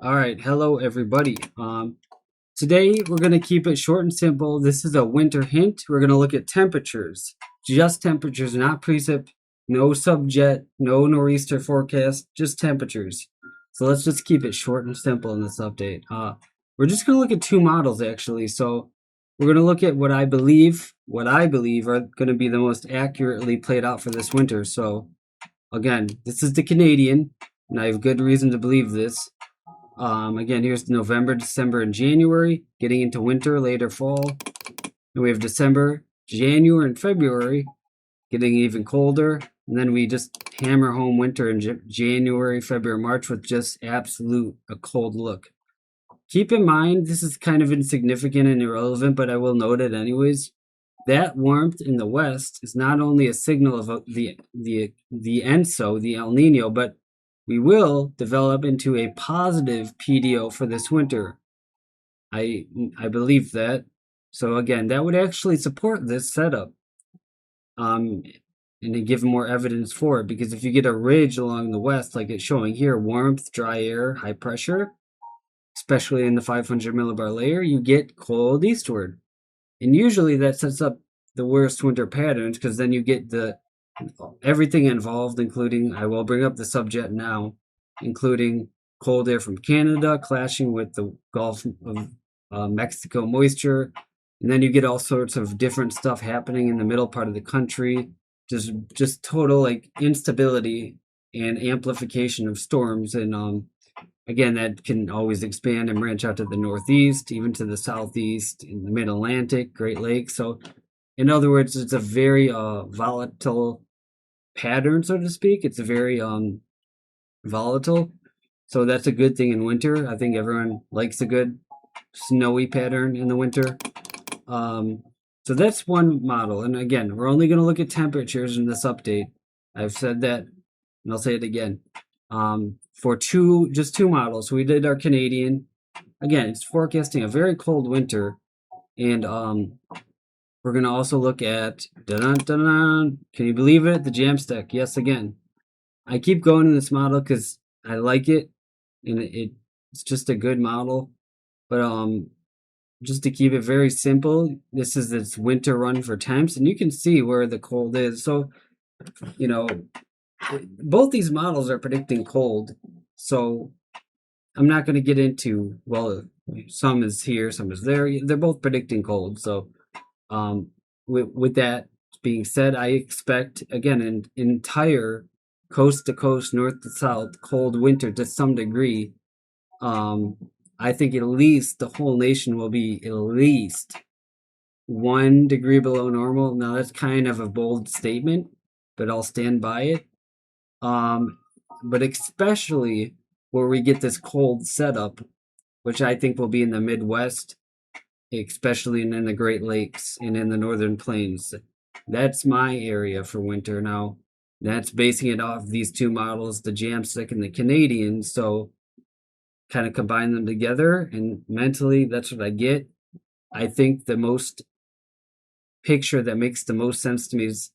All right, hello everybody. Today we're going to keep it short and simple. This is a winter hint. We're going to look at temperatures, just temperatures, not precip, no subjet, no nor'easter forecast, just temperatures. So let's just keep it short and simple in this update. We're just going to look at two models actually. So we're going to look at what I believe are going to be the most accurately played out for this winter. So again, this is the Canadian, and I have good reason to believe this. Again, here's November, December, and January, getting into winter, later fall. And we have December, January, and February, getting even colder. And then we just hammer home winter in January, February, March with just absolute a cold look. Keep in mind, this is kind of insignificant and irrelevant, but I will note it anyways. That warmth in the west is not only a signal of the ENSO, the El Nino, but we will develop into a positive PDO for this winter. I believe that. So again, that would actually support this setup. And to give more evidence for it, because if you get a ridge along the west, like it's showing here, warmth, dry air, high pressure, especially in the 500 millibar layer, you get cold eastward. And usually that sets up the worst winter patterns, because then you get everything involved, including, I will bring up the subjet now, including cold air from Canada clashing with the Gulf of Mexico moisture. And then you get all sorts of different stuff happening in the middle part of the country. Just total like instability and amplification of storms. And again, that can always expand and branch out to the northeast, even to the southeast, in the mid-Atlantic, Great Lakes. So in other words, it's a very volatile pattern, so to speak. It's a very volatile. So that's a good thing in winter. I think everyone likes a good snowy pattern in the winter. So that's one model. And again, we're only going to look at temperatures in this update. I've said that, and I'll say it again. For just two models. So we did our Canadian. Again, it's forecasting a very cold winter. And we're going to also look at, can you believe it? The Jamstack. Yes, again. I keep going in this model because I like it, and it's just a good model. But just to keep it very simple, this is its winter run for temps, and you can see where the cold is. So, you know, both these models are predicting cold. So I'm not going to get into, well, some is here, some is there. They're both predicting cold. So with that being said, I expect, again, an entire coast to coast, north to south, cold winter to some degree. I think at least the whole nation will be at least 1 degree below normal. Now that's kind of a bold statement, but I'll stand by it. But especially where we get this cold setup, which I think will be in the Midwest, especially in the Great Lakes and in the Northern Plains. That's my area for winter. Now, that's basing it off these two models, the Jamstack and the Canadian. So kind of combine them together, and mentally, that's what I get. I think the most picture that makes the most sense to me is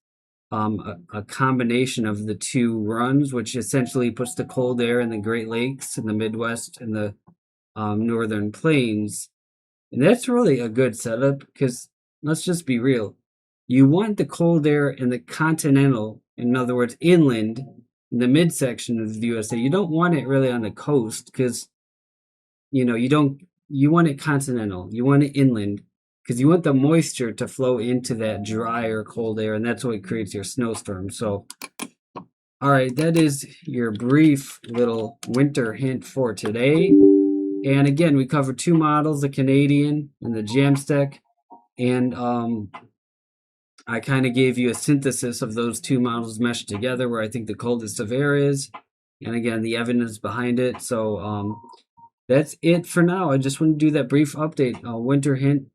a combination of the two runs, which essentially puts the cold air in the Great Lakes in the Midwest and the Northern Plains. And that's really a good setup, because let's just be real. You want the cold air in the continental, in other words, inland, in the midsection of the USA. You don't want it really on the coast, because you want it continental. You want it inland, because you want the moisture to flow into that drier cold air, and that's what creates your snowstorm. So, all right, that is your brief little winter hint for today. And again, we covered two models, the Canadian and the Jamstack. And I kind of gave you a synthesis of those two models meshed together, where I think the coldest of air is. And again, the evidence behind it. So that's it for now. I just want to do that brief update, winter hint.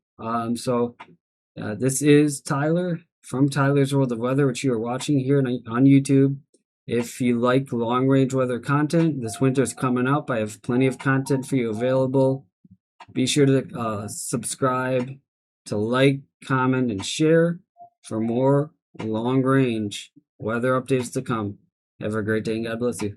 This is Tyler from Tyler's World of Weather, which you are watching here on YouTube. If you like long range weather content, this winter is coming up. I have plenty of content for you available. Be sure to subscribe, to like, comment, and share for more long range weather updates to come. Have a great day, and God bless you.